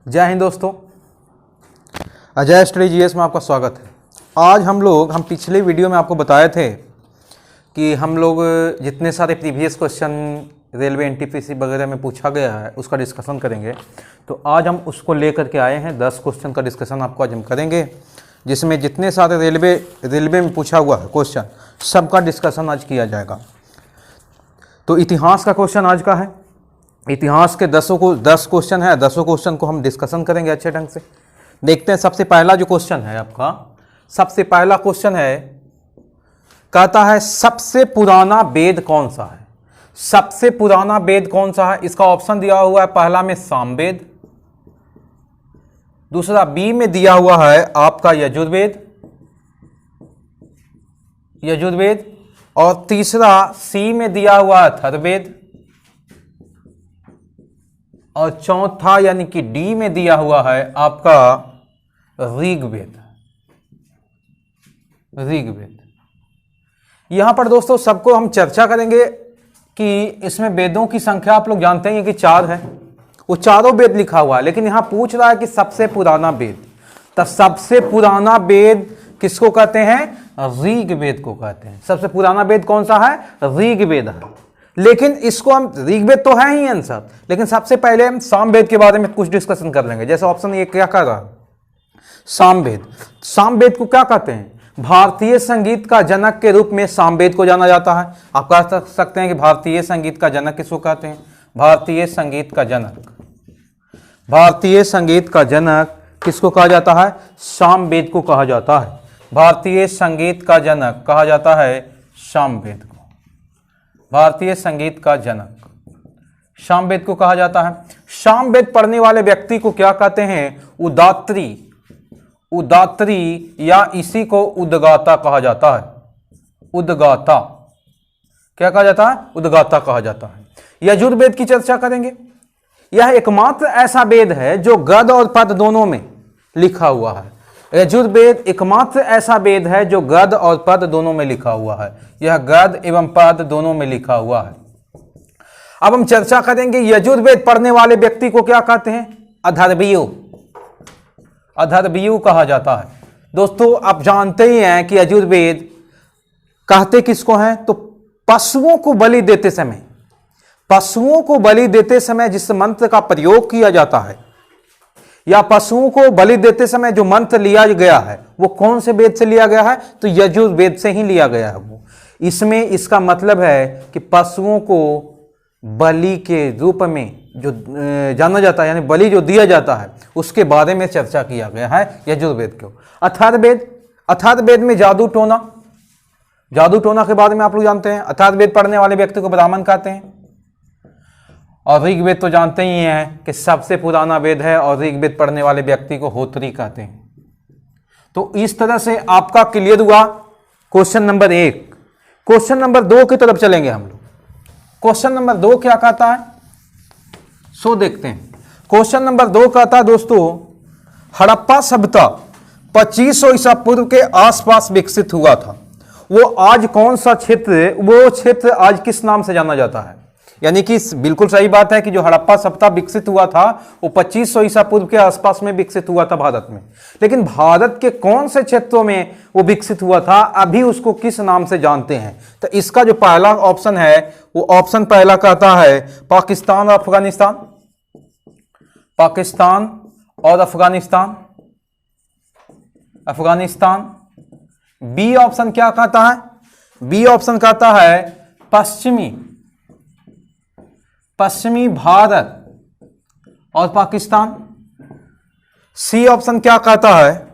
जय हिंद दोस्तों, Ajay study GS में आपका स्वागत है। आज हम पिछले वीडियो में आपको बताए थे कि हम लोग जितने सारे प्रीवियस क्वेश्चन रेलवे एनटीपीसी वगैरह में पूछा गया है उसका डिस्कशन करेंगे। तो आज हम उसको लेकर के आए हैं। 10 क्वेश्चन का डिस्कशन आपको आज हम करेंगे, जिसमें जितने सारे रेलवे में पूछा हुआ है क्वेश्चन सबका डिस्कशन आज किया जाएगा। तो इतिहास का क्वेश्चन आज का है। इतिहास के 10 क्वेश्चन है। 10 क्वेश्चन को हम डिस्कशन करेंगे अच्छे ढंग से। देखते हैं सबसे पहला जो क्वेश्चन है आपका, सबसे पहला क्वेश्चन है, कहता है सबसे पुराना वेद कौन सा है। सबसे पुराना वेद कौन सा है? इसका ऑप्शन दिया हुआ है, पहला में सामवेद, दूसरा बी में दिया हुआ है आपका यजुर्वेद, और तीसरा सी में दिया हुआ है अथर्ववेद, और चौथा यानी कि डी में दिया हुआ है आपका ऋग्वेद। यहां पर दोस्तों सबको हम चर्चा करेंगे कि इसमें वेदों की संख्या आप लोग जानते हैं कि 4 है। वो चारों वेद लिखा हुआ है, लेकिन यहां पूछ रहा है कि सबसे पुराना वेद। तो सबसे पुराना वेद किसको कहते हैं? ऋग्वेद को कहते हैं। सबसे पुराना वेद कौन सा है? ऋग्वेद है। लेकिन इसको हम, ऋग्वेद तो है ही आंसर, लेकिन सबसे पहले हम सामवेद के बारे में कुछ डिस्कशन कर लेंगे। जैसे ऑप्शन ये क्या कर रहा है? सामवेद। सामवेद को क्या कहते हैं? भारतीय संगीत का जनक के रूप में सामवेद को जाना जाता है। आप कह सकते हैं कि भारतीय संगीत का जनक किसको कहते हैं? भारतीय संगीत का जनक किसको कहा जाता है? सामवेद को कहा जाता है। भारतीय संगीत का जनक कहा जाता है सामवेद को। भारतीय संगीत का जनक सामवेद को कहा जाता है। सामवेद पढ़ने वाले व्यक्ति को क्या कहते हैं? उदात्री या इसी को उद्गाता कहा जाता है। उद्गाता क्या कहा जाता है? उद्गाता कहा जाता है। यजुर्वेद की चर्चा करेंगे। यह एकमात्र ऐसा वेद है जो गद और पद दोनों में लिखा हुआ है। यजुर्वेद एकमात्र ऐसा वेद है जो गद और पद दोनों में लिखा हुआ है। यह गद एवं पद दोनों में लिखा हुआ है। अब हम चर्चा करेंगे यजुर्वेद पढ़ने वाले व्यक्ति को क्या कहते हैं? अधर्वयु कहा जाता है। दोस्तों आप जानते ही हैं कि यजुर्वेद कहते किसको हैं? तो पशुओं को बलि देते समय जिस मंत्र का प्रयोग किया जाता है, या पशुओं को बलि देते समय जो मंत्र लिया गया है, वो कौन से वेद से लिया गया है? तो यजुर्वेद से ही लिया गया है वो। इसमें इसका मतलब है कि पशुओं को बलि के रूप में जो जाना जाता है, यानी बलि जो दिया जाता है, उसके बारे में चर्चा किया गया है यजुर्वेद को। अथर्ववेद में जादू टोना के बारे में आप लोग जानते हैं। अथर्ववेद पढ़ने वाले व्यक्ति को ब्राह्मण कहते हैं। और ऋग्वेद तो जानते ही हैं कि सबसे पुराना वेद है, और ऋग्वेद पढ़ने वाले व्यक्ति को होत्री कहते हैं। तो इस तरह से आपका क्लियर हुआ क्वेश्चन नंबर 1। क्वेश्चन नंबर 2 की तरफ चलेंगे हम लोग। क्वेश्चन नंबर 2 क्या कहता है, सो देखते हैं। क्वेश्चन नंबर 2 कहता है दोस्तों, हड़प्पा सभ्यता 2500 ईसा पूर्व के आसपास विकसित हुआ था। वो आज कौन सा क्षेत्र, वो क्षेत्र आज किस नाम से जाना जाता है? यानी कि बिल्कुल सही बात है कि जो हड़प्पा सभ्यता विकसित हुआ था वो 2500 ईसा पूर्व के आसपास में विकसित हुआ था भारत में। लेकिन भारत के कौन से क्षेत्रों में वो विकसित हुआ था, अभी उसको किस नाम से जानते हैं? तो इसका जो पहला ऑप्शन है, वो ऑप्शन पहला कहता है पाकिस्तान और अफगानिस्तान। पाकिस्तान और अफगानिस्तान। बी ऑप्शन क्या कहता है? बी ऑप्शन कहता है पश्चिमी भारत और पाकिस्तान। सी ऑप्शन क्या कहता है?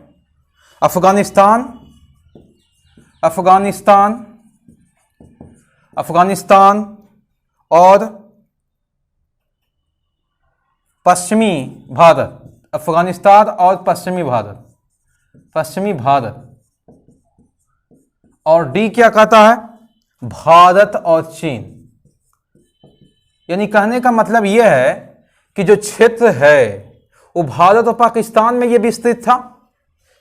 अफगानिस्तान और पश्चिमी भारत। अफगानिस्तान और पश्चिमी भारत। और डी क्या कहता है? भारत और चीन। यानी कहने का मतलब यह है कि जो क्षेत्र है वो भारत और पाकिस्तान में यह विस्तृत था।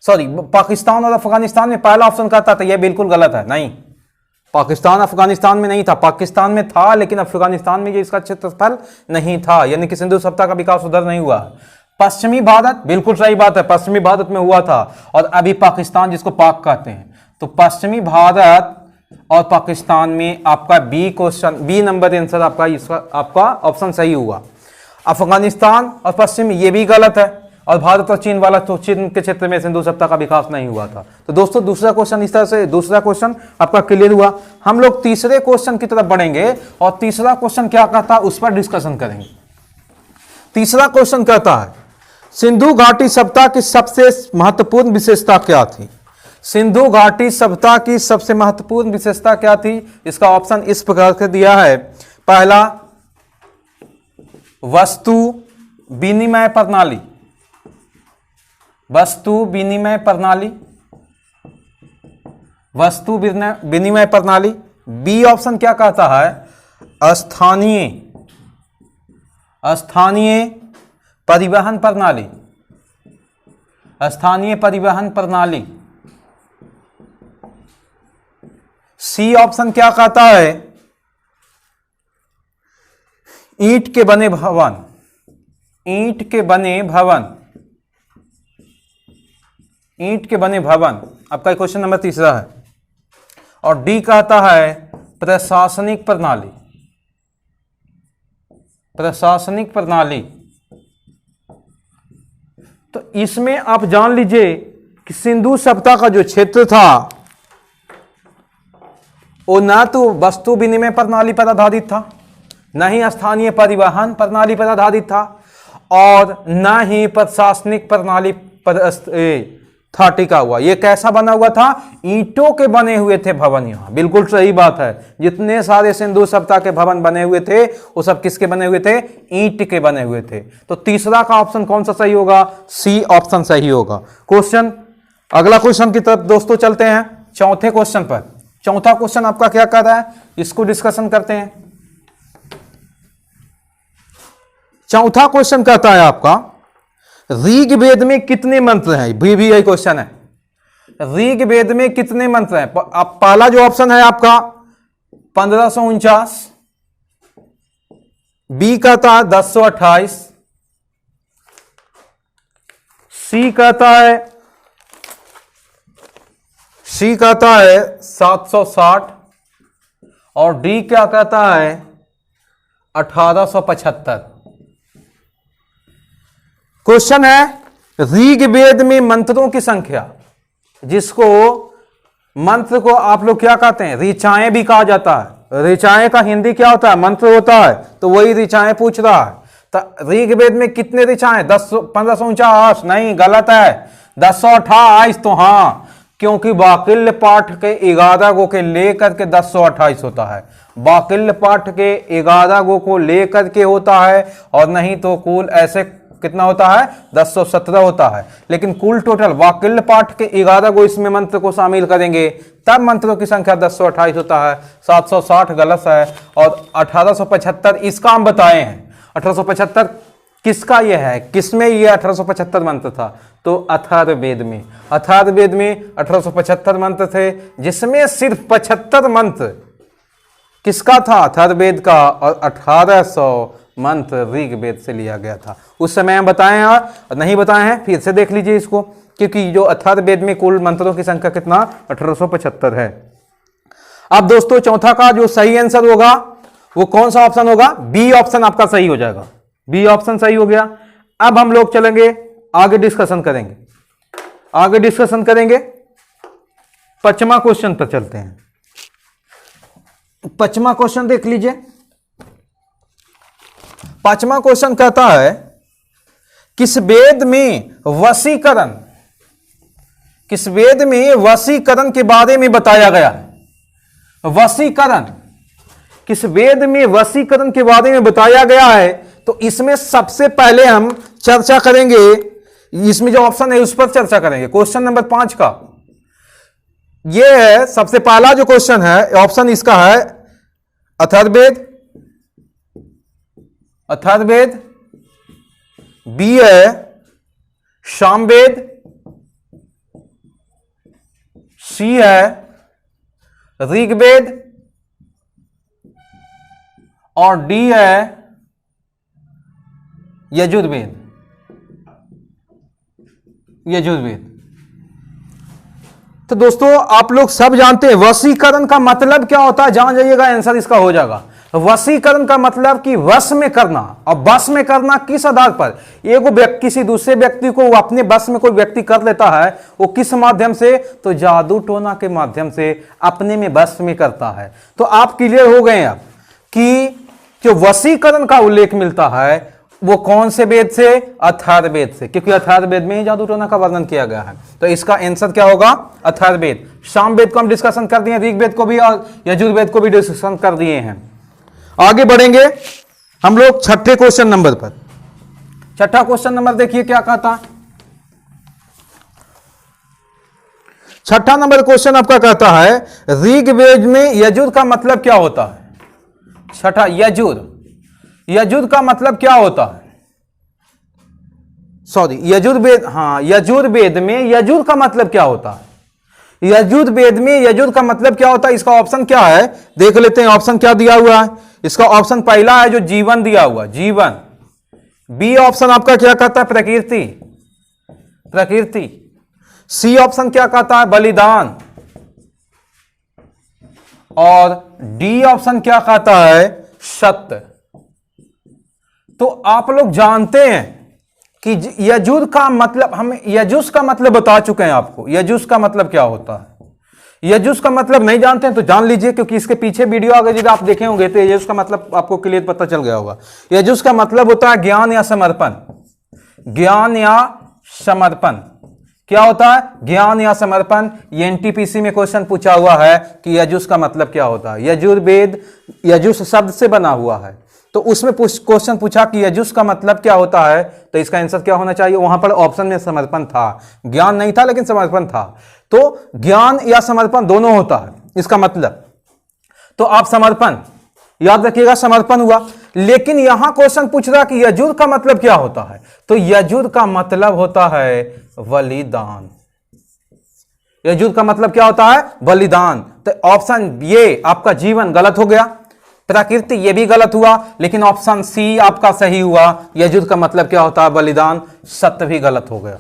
पाकिस्तान और अफगानिस्तान में पहला ऑप्शन कहता था, यह बिल्कुल गलत है। नहीं, पाकिस्तान अफगानिस्तान में नहीं था, पाकिस्तान में था, लेकिन अफगानिस्तान में ये इसका क्षेत्रफल नहीं था, यानी कि सिंधु सभ्यता का विकास उधर नहीं हुआ। पश्चिमी भारत, बिल्कुल सही बात है, पश्चिमी भारत में हुआ था। और अभी पाकिस्तान, जिसको पाक कहते हैं, तो पश्चिमी भारत और पाकिस्तान में आपका B question, B number answer आपका, इसका आपका ऑप्शन सही हुआ। अफगानिस्तान और पश्चिम, ये भी गलत है। और भारत और चीन वाला, तो चीन के क्षेत्र में सिंधु सभ्यता का विकास नहीं हुआ था। तो दोस्तों दूसरा क्वेश्चन इस तरह से, दूसरा क्वेश्चन आपका क्लियर हुआ। हम लोग तीसरे क्वेश्चन की तरफ बढ़ेंगे और तीसरा क्वेश्चन क्या कहता है उस पर डिस्कशन करेंगे। तीसरा क्वेश्चन कहता है सिंधु घाटी सभ्यता की सबसे महत्वपूर्ण विशेषता क्या थी? सिंधु घाटी सभ्यता की सबसे महत्वपूर्ण विशेषता क्या थी? इसका ऑप्शन इस प्रकार से दिया है। पहला, वस्तु विनिमय प्रणाली, वस्तु विनिमय प्रणाली, वस्तु विनिमय प्रणाली। बी ऑप्शन क्या कहता है? स्थानीय, स्थानीय परिवहन प्रणाली, स्थानीय परिवहन प्रणाली। सी ऑप्शन क्या कहता है? ईंट के बने भवन, ईंट के बने भवन, ईंट के बने भवन। आपका क्वेश्चन नंबर तीसरा है। और डी कहता है प्रशासनिक प्रणाली, प्रशासनिक प्रणाली। तो इसमें आप जान लीजिए कि सिंधु सभ्यता का जो क्षेत्र था वो ना तो वस्तु विनिमय प्रणाली पर आधारित था, न ही स्थानीय परिवहन प्रणाली पर आधारित था, और न ही प्रशासनिक प्रणाली पर था टिका हुआ। ये कैसा बना हुआ था? ईंटों के बने हुए थे भवन। यहां बिल्कुल सही बात है। जितने सारे सिंधु सभ्यता के भवन बने हुए थे वो सब किसके बने हुए थे? ईंट के बने हुए थे। तो तीसरा का ऑप्शन कौन सा सही होगा? सी ऑप्शन सही होगा। क्वेश्चन, अगला क्वेश्चन की तरफ दोस्तों चलते हैं, चौथे क्वेश्चन पर। चौथा क्वेश्चन आपका क्या कर रहा है, इसको डिस्कशन करते हैं। चौथा क्वेश्चन कहता है आपका ऋग्वेद में कितने मंत्र हैं? भी यही क्वेश्चन है, ऋग्वेद में कितने मंत्र हैं? अब पहला जो ऑप्शन है आपका 1549, बी कहता है 1028, सी कहता है 760, और डी क्या कहता है 1875। क्वेश्चन है ऋग्वेद में मंत्रों की संख्या, जिसको मंत्र को आप लोग क्या कहते हैं? ऋचाएं भी कहा जाता है। ऋचाएं का हिंदी क्या होता है? मंत्र होता है। तो वही ऋचाएं पूछ रहा है। तो ऋग्वेद में कितने ऋचाएं? 1549 नहीं, गलत है, 1028। तो हाँ, क्योंकि वाकिल्य पाठ के 11 गो के लेकर के 1028 होता है। वाकिल्य पाठ के 11 गो को लेकर के होता है, और नहीं तो कुल ऐसे कितना होता है? 1017 होता है। लेकिन कुल टोटल वाकिल्य पाठ के 11 गो इसमें मंत्र को शामिल करेंगे तब मंत्रों की संख्या 1028 होता है। 760 गलत है, और 1875 इसका हम बताए हैं। 1875 किसका यह है? किसमें ये 1875 मंत्र था? तो अथर्ववेद में। अथर्ववेद में 1875 मंत्र थे, जिसमें सिर्फ 75 मंत्र किसका था? अथर्ववेद का, और 1800 मंत्र ऋग्वेद से लिया गया था। उस समय हम बताए हैं, और नहीं बताए हैं फिर से देख लीजिए इसको, क्योंकि जो अथर्ववेद में कुल मंत्रों की संख्या कितना? 1875 है। अब दोस्तों चौथा का जो सही आंसर होगा वो कौन सा ऑप्शन होगा? बी ऑप्शन आपका सही हो जाएगा। बी ऑप्शन सही हो गया। अब हम लोग चलेंगे आगे, डिस्कशन करेंगे, आगे डिस्कशन करेंगे। पांचवा क्वेश्चन पर चलते हैं। पांचवा क्वेश्चन देख लीजिए। पांचवा क्वेश्चन कहता है किस वेद में वशीकरण, किस वेद में वशीकरण के बारे में बताया गया है? वशीकरण, किस वेद में वशीकरण के बारे में बताया गया है? तो इसमें सबसे पहले हम चर्चा करेंगे, इसमें जो ऑप्शन है उस पर चर्चा करेंगे। क्वेश्चन नंबर 5 का यह है, सबसे पहला जो क्वेश्चन है, ऑप्शन इसका है अथर्ववेद, अथर्ववेद, बी है सामवेद, सी है ऋग्वेद, और डी है यजुर्वेद। यजुर्वेद। तो दोस्तों आप लोग सब जानते हैं वशीकरण का मतलब क्या होता है, जान जाइएगा, आंसर इसका हो जाएगा। वशीकरण का मतलब कि वश में करना, और वश में करना किस आधार पर, एक व्यक्ति किसी दूसरे व्यक्ति को अपने वश में कोई व्यक्ति कर लेता है, वो किस माध्यम से, तो जादू टोना के माध्यम से अपने में वश में करता है। तो आप क्लियर हो गए अब कि जो वशीकरण का उल्लेख मिलता है वो कौन से वेद से, अथर्ववेद से, क्योंकि अथर्ववेद में ही जादू टोना का वर्णन किया गया है। तो इसका आंसर क्या होगा, अथर्ववेद। सामवेद को हम डिस्कशन कर दिए, ऋग्वेद को भी और यजुर्वेद को भी डिस्कशन कर दिए हैं। आगे बढ़ेंगे हम लोग छठे क्वेश्चन नंबर पर। छठा क्वेश्चन नंबर देखिए क्या कहता है। छठा नंबर क्वेश्चन आपका कहता है ऋग्वेद में यजुर का मतलब क्या होता है। छठा, यजुर, यजुर का मतलब क्या होता है, सॉरी यजुर्वेद, हाँ यजुर्वेद में यजुर का मतलब क्या होता है। यजुर्वेद में यजुर का मतलब क्या होता है, इसका ऑप्शन क्या है देख लेते हैं। ऑप्शन क्या दिया हुआ है, इसका ऑप्शन पहला है जो जीवन दिया हुआ, जीवन। बी ऑप्शन आपका क्या कहता है, प्रकृति, प्रकृति। सी ऑप्शन क्या कहता है, बलिदान। और डी ऑप्शन क्या कहता है, सत्य। तो आप लोग जानते हैं कि यजुर का मतलब, हम यजुस का मतलब बता चुके हैं आपको, यजुस का मतलब क्या होता है। यजुस का मतलब नहीं जानते हैं तो जान लीजिए, क्योंकि इसके पीछे वीडियो आगे जब आप देखे होंगे तो यजुस का मतलब आपको क्लियर पता चल गया होगा। यजुस का मतलब होता है ज्ञान या समर्पण, ज्ञान या समर्पण। क्या होता है, ज्ञान या समर्पण। ये एनटीपीसी में क्वेश्चन पूछा हुआ है कि यजुस का मतलब क्या होता है। यजुर्वेद यजुस शब्द से बना हुआ है, तो उसमें क्वेश्चन पूछा कि यजुस का मतलब क्या होता है, तो इसका आंसर क्या होना चाहिए, वहां पर ऑप्शन में समर्पण था, ज्ञान नहीं था लेकिन समर्पण था। तो ज्ञान या समर्पण दोनों होता है इसका मतलब। तो आप समर्पण याद रखिएगा, समर्पण हुआ। लेकिन यहां क्वेश्चन पूछ रहा कि यजुर का मतलब क्या होता है, तो यजुर का मतलब होता है बलिदान। यजुर का मतलब क्या होता है, बलिदान। तो ऑप्शन ये आपका जीवन गलत हो गया, प्रकृति ये भी गलत हुआ, लेकिन ऑप्शन सी आपका सही हुआ, यजुर का मतलब क्या होता है, बलिदान। सत्य भी गलत हो गया।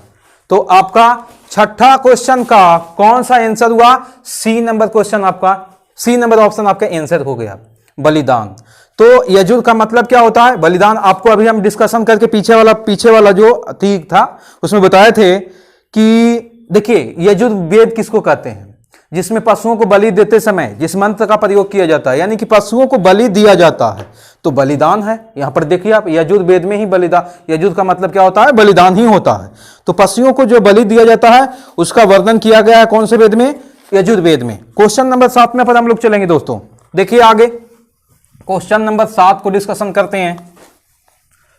तो आपका छठा क्वेश्चन का कौन सा आंसर हुआ, सी नंबर क्वेश्चन आपका, सी नंबर ऑप्शन आपका आंसर हो गया, बलिदान। तो यजुर का मतलब क्या होता है, बलिदान। आपको अभी हम डिस्कशन करके पीछे वाला जो ठीक था उसमें बताए थे कि देखिए यजुर्वेद किसको कहते हैं, जिसमें पशुओं को बलि देते समय जिस मंत्र का प्रयोग किया जाता है, यानी कि पशुओं को बलि दिया जाता है, तो बलिदान है। यहां पर देखिए आप, यजुर्वेद में ही बलिदान, यजुर का मतलब क्या होता है, बलिदान ही होता है। तो पशुओं को जो बलि दिया जाता है उसका वर्णन किया गया है कौन से वेद में, यजुर्वेद में। क्वेश्चन नंबर 7 में पर हम लोग चलेंगे दोस्तों। देखिए आगे क्वेश्चन नंबर 7 को डिस्कशन करते हैं।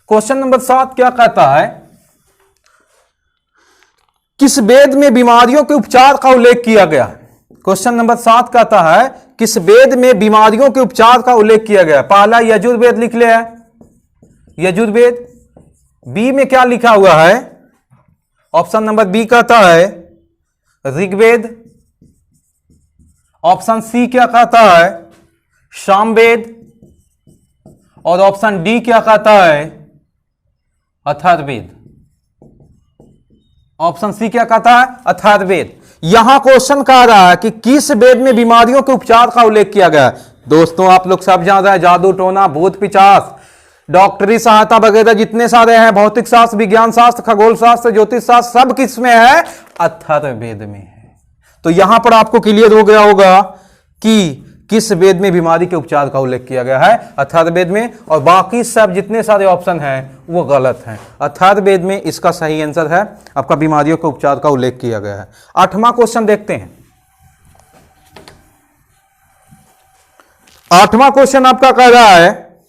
क्वेश्चन नंबर 7 क्या कहता है, किस वेद में बीमारियों के उपचार का उल्लेख किया गया है। क्वेश्चन नंबर 7 कहता है किस वेद में बीमारियों के उपचार का उल्लेख किया गया है। पहला यजुर्वेद लिख लिया है, यजुर्वेद। बी में क्या लिखा हुआ है, ऑप्शन नंबर बी कहता है ऋग्वेद। ऑप्शन सी क्या कहता है, सामवेद। और ऑप्शन डी क्या कहता है, अथर्ववेद। ऑप्शन सी क्या कहता है, अथर्ववेद। यहां क्वेश्चन कह रहा है कि किस वेद में बीमारियों के उपचार का उल्लेख किया गया है। दोस्तों आप लोग सब जान रहे हैं, जादू टोना, भूत पिचास, डॉक्टरी सहायता वगैरह जितने सारे हैं, भौतिक शास्त्र, विज्ञान शास्त्र, खगोल शास्त्र, ज्योतिष शास्त्र, सब किस में है, अथर्ववेद में है। तो यहां पर आपको क्लियर हो गया होगा कि किस वेद में बीमारी के उपचार का उल्लेख किया गया है, अथर्ववेद में। और बाकी सब जितने सारे ऑप्शन हैं वो गलत हैं। अथर्ववेद में इसका सही आंसर है आपका, बीमारियों के उपचार का उल्लेख किया गया है। 8वां क्वेश्चन देखते हैं। 8वां क्वेश्चन आपका कह रहा है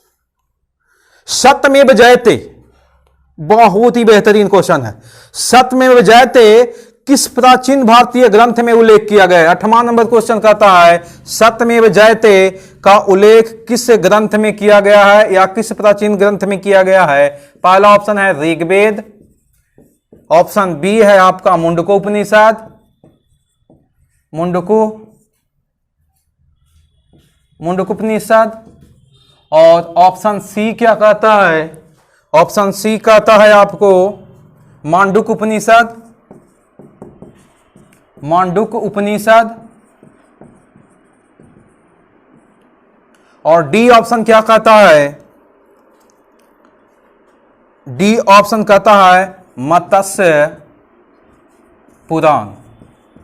सत्यमेव जयते, बहुत ही बेहतरीन क्वेश्चन है। सत्यमेव जयते किस प्राचीन भारतीय ग्रंथ में उल्लेख किया गया है। 8वां नंबर क्वेश्चन कहता है सत्यमेव जयते का उल्लेख किस ग्रंथ में किया गया है या किस प्राचीन ग्रंथ में किया गया है। पहला ऑप्शन है ऋग्वेद। ऑप्शन बी है आपका मुंडकोपनिषद, मुंडकोपनिषद। और ऑप्शन सी क्या कहता है, ऑप्शन सी कहता है आपको मांडुक उपनिषद। मांडुक उपनिषद, और डी ऑप्शन क्या कहता है, डी ऑप्शन कहता है मत्स्य पुराण।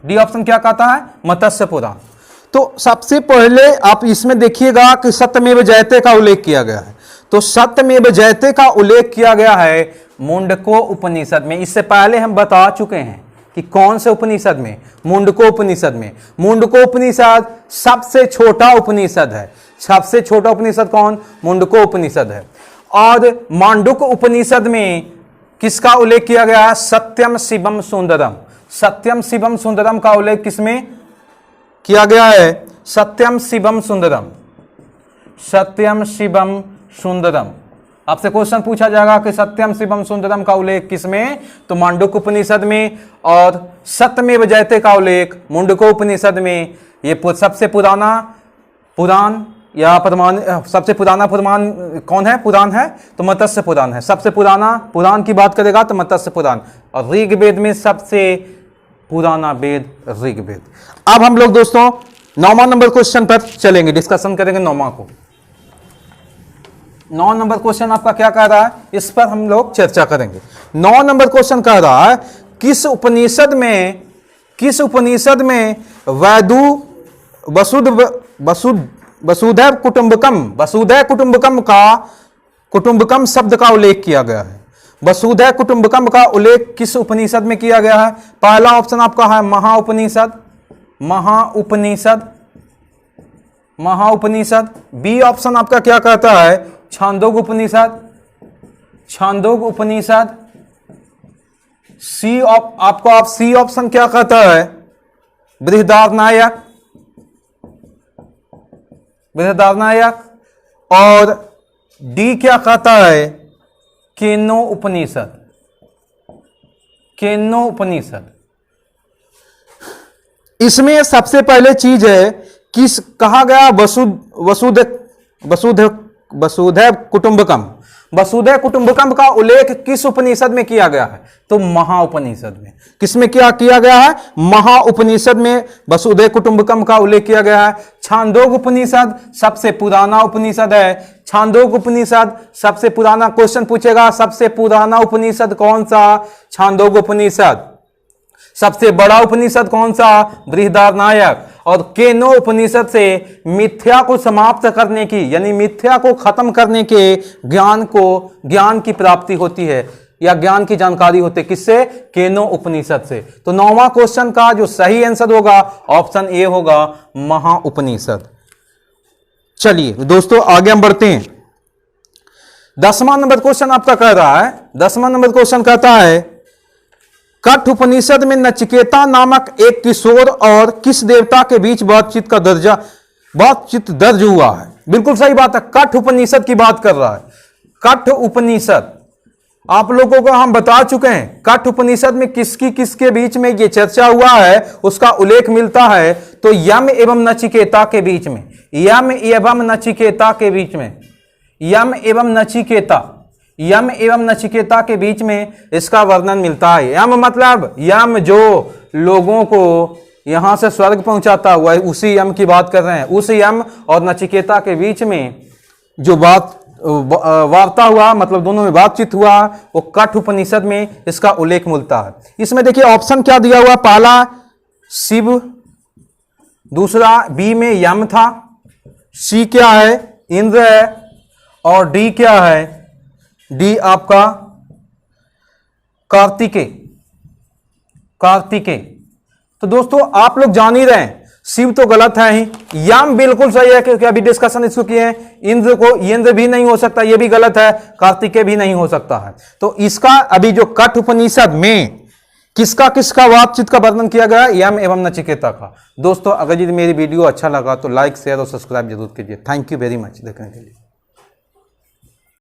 डी ऑप्शन क्या कहता है, मत्स्य पुराण। तो सबसे पहले आप इसमें देखिएगा कि सत्यमेव जयते का उल्लेख किया गया है। तो सत्यमेव जयते का उल्लेख किया गया है मुंडको उपनिषद में। इससे पहले हम बता चुके हैं कि कौन से उपनिषद में, मुंडको उपनिषद में। मुंडको उपनिषद सबसे छोटा उपनिषद है। सबसे छोटा उपनिषद कौन, मुंडको उपनिषद है। और मांडुक उपनिषद में किसका उल्लेख किया गया है, सत्यम शिवम सुंदरम। सत्यम शिवम सुंदरम का उल्लेख किसमें किया गया है, सत्यम शिवम सुंदरम। सत्यम शिवम सुंदरम। आपसे क्वेश्चन पूछा जाएगा कि सत्यम शिवम सुंदरम का उल्लेख किसमें, तो मांडुक उपनिषद में। और सत्यमेव जयते का उल्लेख मुंडको उपनिषद में। ये सबसे पुराना पुराण या प्रमाण, सबसे पुराना पुराण कौन है, पुराण है तो मत्स्य पुराण है। सबसे पुराना पुराण की बात करेगा तो मत्स्य पुराण। और ऋग्वेद में सबसे पुराना वेद ऋग्वेद। अब हम लोग दोस्तों 9वां नंबर क्वेश्चन पर चलेंगे, डिस्कशन करेंगे 9वां को। 9 नंबर क्वेश्चन आपका क्या कह रहा है, इस पर हम लोग चर्चा करेंगे। 9 नंबर क्वेश्चन कह रहा है किस उपनिषद में वसुधैव कुटुंबकम का कुटुंबकम शब्द का उल्लेख किया गया है। वसुधैव कुटुंबकम का उल्लेख किस उपनिषद में किया गया है। पहला ऑप्शन आपका है महाउपनिषद, महाउपनिषद। बी ऑप्शन आपका क्या कहता है, छांदोग उपनिषद। सी आपको सी ऑप्शन क्या कहता है, बृहदारण्यक। और डी क्या कहता है, केनो उपनिषद। इसमें सबसे पहले चीज है किस कहा गया, वसुधैव कुटुंबकम। वसुधैव कुटुंबकम का उल्लेख किस उपनिषद में किया गया है, तो महाउपनिषद में। किसमें क्या किया गया है, महाउपनिषद में वसुधैव कुटुंबकम का उल्लेख किया गया है। छांदोग उपनिषद सबसे पुराना उपनिषद है। छांदोग उपनिषद सबसे पुराना, क्वेश्चन पूछेगा सबसे पुराना उपनिषद कौन सा, छांदोग उपनिषद। सबसे बड़ा उपनिषद कौन सा, बृहदारण्यक। और केनो उपनिषद से मिथ्या को समाप्त करने की, यानी मिथ्या को खत्म करने के ज्ञान की प्राप्ति होती है, या ज्ञान की जानकारी होती है। किससे, केनो उपनिषद से। तो 9वां क्वेश्चन का जो सही आंसर होगा ऑप्शन ए होगा, महाउपनिषद। चलिए दोस्तों आगे हम बढ़ते हैं। 10वां नंबर क्वेश्चन आपका कह रहा है, 10वां नंबर क्वेश्चन कहता है कठ उपनिषद में नचिकेता नामक एक किशोर और किस देवता के बीच बातचीत दर्ज हुआ है। बिल्कुल सही बात है, कठ उपनिषद की बात कर रहा है। कठ उपनिषद आप लोगों को हम बता चुके हैं, कठ उपनिषद में किसके बीच में ये चर्चा हुआ है, उसका उल्लेख मिलता है तो यम एवं नचिकेता के बीच में। यम एवं नचिकेता के बीच में इसका वर्णन मिलता है। यम मतलब यम जो लोगों को यहां से स्वर्ग पहुंचाता हुआ है, उसी यम की बात कर रहे हैं। उस यम और नचिकेता के बीच में जो वार्ता हुआ, मतलब दोनों में बातचीत हुआ, वो कठ उपनिषद में इसका उल्लेख मिलता है। इसमें देखिए ऑप्शन क्या दिया हुआ, पहला शिव, दूसरा बी में यम था, सी क्या है, इंद्र है, और डी क्या है, डी आपका कार्तिकेय। तो दोस्तों आप लोग जान ही रहे हैं, शिव तो गलत है ही, यम बिल्कुल सही है क्योंकि अभी डिस्कशन इसको किए हैं। इंद्र भी नहीं हो सकता, ये भी गलत है। कार्तिकेय भी नहीं हो सकता है। तो इसका अभी जो कठ उपनिषद में किसका बातचीत का वर्णन किया गया, यम एवं नचिकेता का। दोस्तों अगर यदि मेरी वीडियो अच्छा लगा तो लाइक, शेयर और सब्सक्राइब जरूर कीजिए। थैंक यू वेरी मच देखने के लिए।